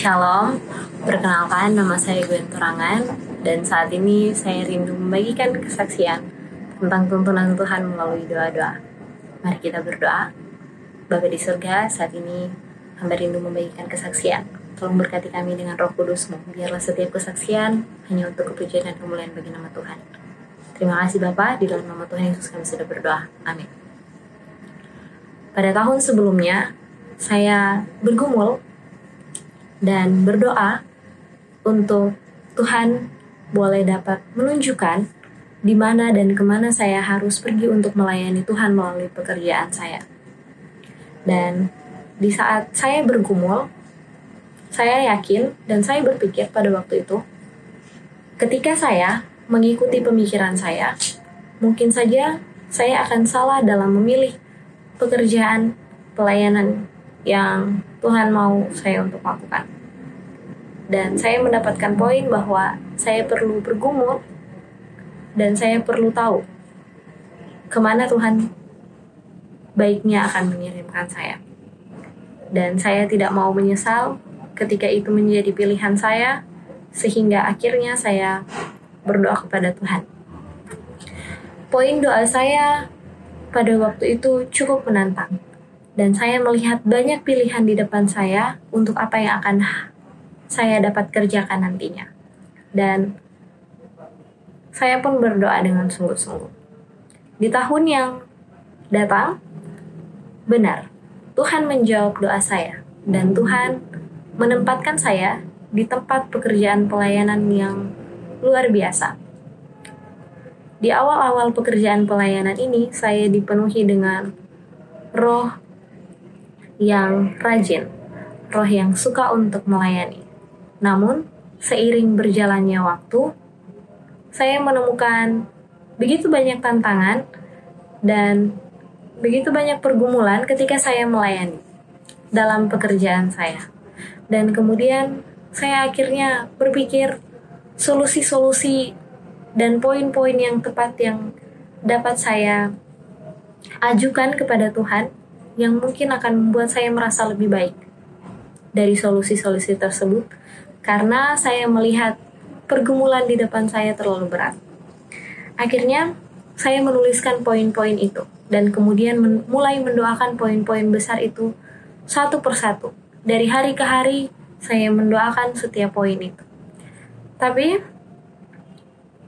Shalom, perkenalkan nama saya Gwen Turangan dan saat ini saya rindu membagikan kesaksian tentang tuntunan Tuhan melalui doa-doa. Mari kita berdoa. Bapa di surga, saat ini hamba rindu membagikan kesaksian. Tolong berkati kami dengan Roh Kudus-Mu, biarlah setiap kesaksian hanya untuk kepujian dan kemuliaan bagi nama Tuhan. Terima kasih Bapa, di dalam nama Tuhan Yesus kami sudah berdoa. Amin. Pada tahun sebelumnya, saya bergumul dan berdoa untuk Tuhan boleh dapat menunjukkan di mana dan kemana saya harus pergi untuk melayani Tuhan melalui pekerjaan saya. Dan di saat saya bergumul, saya yakin dan saya berpikir pada waktu itu, ketika saya mengikuti pemikiran saya, mungkin saja saya akan salah dalam memilih pekerjaan pelayanan yang Tuhan mau saya untuk lakukan. Dan saya mendapatkan poin bahwa saya perlu bergumul dan saya perlu tahu kemana Tuhan baiknya akan mengirimkan saya. Dan saya tidak mau menyesal ketika itu menjadi pilihan saya, sehingga akhirnya saya berdoa kepada Tuhan. Poin doa saya pada waktu itu cukup menantang. Dan saya melihat banyak pilihan di depan saya untuk apa yang akan saya dapat kerjakan nantinya. Dan saya pun berdoa dengan sungguh-sungguh. Di tahun yang datang, benar, Tuhan menjawab doa saya. Dan Tuhan menempatkan saya di tempat pekerjaan pelayanan yang luar biasa. Di awal-awal pekerjaan pelayanan ini, saya dipenuhi dengan roh yang rajin, roh yang suka untuk melayani. Namun, seiring berjalannya waktu, saya menemukan begitu banyak tantangan dan begitu banyak pergumulan ketika saya melayani dalam pekerjaan saya. Dan kemudian saya akhirnya berpikir solusi-solusi dan poin-poin yang tepat yang dapat saya ajukan kepada Tuhan yang mungkin akan membuat saya merasa lebih baik dari solusi-solusi tersebut, karena saya melihat pergumulan di depan saya terlalu berat. Akhirnya, saya menuliskan poin-poin itu, dan kemudian mulai mendoakan poin-poin besar itu satu persatu. Dari hari ke hari, saya mendoakan setiap poin itu. Tapi,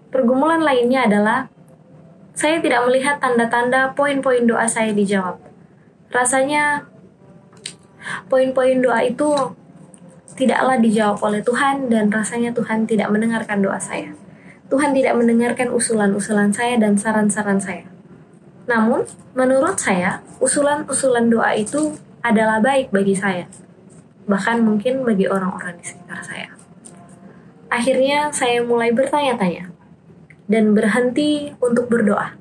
pergumulan lainnya adalah, saya tidak melihat tanda-tanda poin-poin doa saya dijawab. Rasanya poin-poin doa itu tidaklah dijawab oleh Tuhan dan rasanya Tuhan tidak mendengarkan doa saya. Tuhan tidak mendengarkan usulan-usulan saya dan saran-saran saya. Namun, menurut saya, usulan-usulan doa itu adalah baik bagi saya. Bahkan mungkin bagi orang-orang di sekitar saya. Akhirnya saya mulai bertanya-tanya dan berhenti untuk berdoa.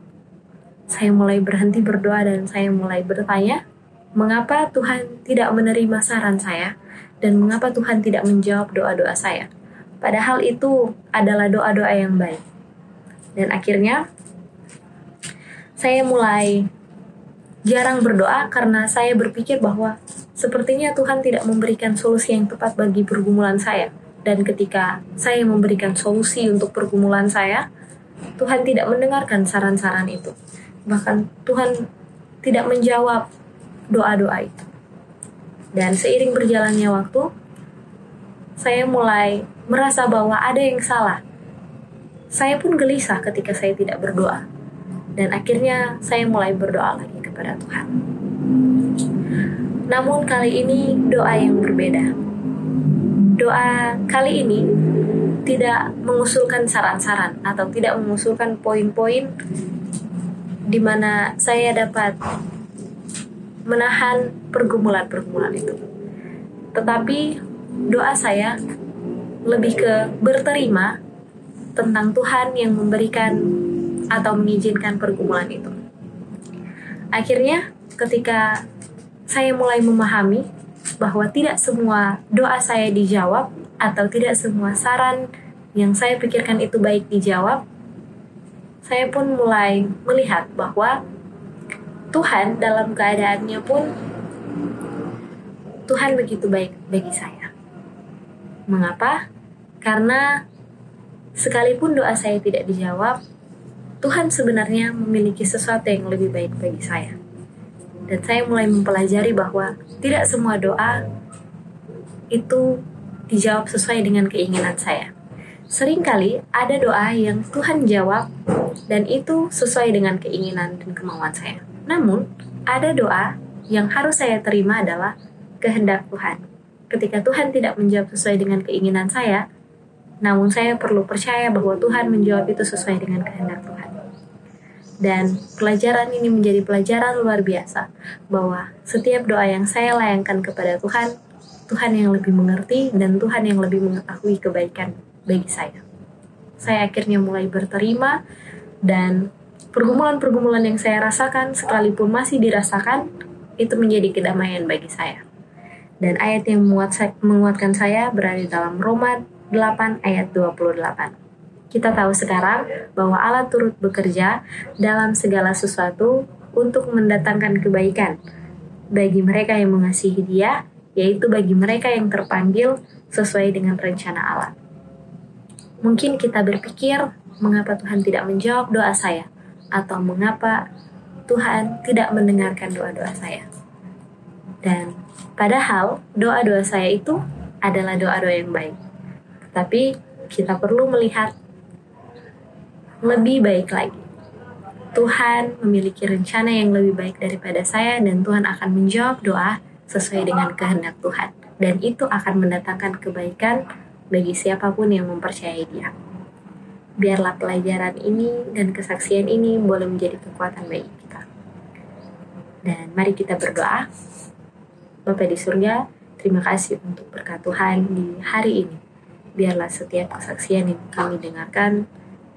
Saya mulai berhenti berdoa dan saya mulai bertanya, mengapa Tuhan tidak menerima saran saya dan mengapa Tuhan tidak menjawab doa-doa saya? Padahal itu adalah doa-doa yang baik. Dan akhirnya, saya mulai jarang berdoa karena saya berpikir bahwa sepertinya Tuhan tidak memberikan solusi yang tepat bagi pergumulan saya. Dan ketika saya memberikan solusi untuk pergumulan saya, Tuhan tidak mendengarkan saran-saran itu. Bahkan Tuhan tidak menjawab doa-doa itu. Dan seiring berjalannya waktu, saya mulai merasa bahwa ada yang salah. Saya pun gelisah ketika saya tidak berdoa. Dan akhirnya saya mulai berdoa lagi kepada Tuhan. Namun kali ini doa yang berbeda. Doa kali ini tidak mengusulkan saran-saran atau tidak mengusulkan poin-poin di mana saya dapat menahan pergumulan-pergumulan itu. Tetapi doa saya lebih ke berterima tentang Tuhan yang memberikan atau mengizinkan pergumulan itu. Akhirnya ketika saya mulai memahami bahwa tidak semua doa saya dijawab atau tidak semua saran yang saya pikirkan itu baik dijawab, saya pun mulai melihat bahwa Tuhan dalam keadaannya pun Tuhan begitu baik bagi saya. Mengapa? Karena sekalipun doa saya tidak dijawab, Tuhan sebenarnya memiliki sesuatu yang lebih baik bagi saya. Dan saya mulai mempelajari bahwa tidak semua doa itu dijawab sesuai dengan keinginan saya. Seringkali ada doa yang Tuhan jawab dan itu sesuai dengan keinginan dan kemauan saya. Namun, ada doa yang harus saya terima adalah kehendak Tuhan. Ketika Tuhan tidak menjawab sesuai dengan keinginan saya, namun saya perlu percaya bahwa Tuhan menjawab itu sesuai dengan kehendak Tuhan. Dan pelajaran ini menjadi pelajaran luar biasa, bahwa setiap doa yang saya layangkan kepada Tuhan, Tuhan yang lebih mengerti dan Tuhan yang lebih mengetahui kebaikan bagi saya. Saya akhirnya mulai berterima, dan pergumulan-pergumulan yang saya rasakan sekalipun masih dirasakan, itu menjadi kedamaian bagi saya. Dan ayat yang menguatkan saya berada dalam Roma 8 ayat 28. Kita tahu sekarang bahwa Allah turut bekerja dalam segala sesuatu untuk mendatangkan kebaikan bagi mereka yang mengasihi Dia, yaitu bagi mereka yang terpanggil sesuai dengan rencana Allah. Mungkin kita berpikir, mengapa Tuhan tidak menjawab doa saya? Atau mengapa Tuhan tidak mendengarkan doa-doa saya? Dan padahal doa-doa saya itu adalah doa-doa yang baik. Tapi kita perlu melihat lebih baik lagi. Tuhan memiliki rencana yang lebih baik daripada saya, dan Tuhan akan menjawab doa sesuai dengan kehendak Tuhan. Dan itu akan mendatangkan kebaikan bagi siapapun yang mempercayai Dia. Biarlah pelajaran ini dan kesaksian ini boleh menjadi kekuatan bagi kita. Dan mari kita berdoa. Bapa di surga, terima kasih untuk berkat Tuhan di hari ini. Biarlah setiap kesaksian yang kami dengarkan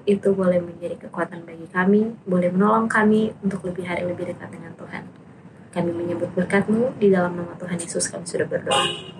itu boleh menjadi kekuatan bagi kami, boleh menolong kami untuk lebih hari lebih dekat dengan Tuhan. Kami menyebut berkat-Mu, di dalam nama Tuhan Yesus kami sudah berdoa.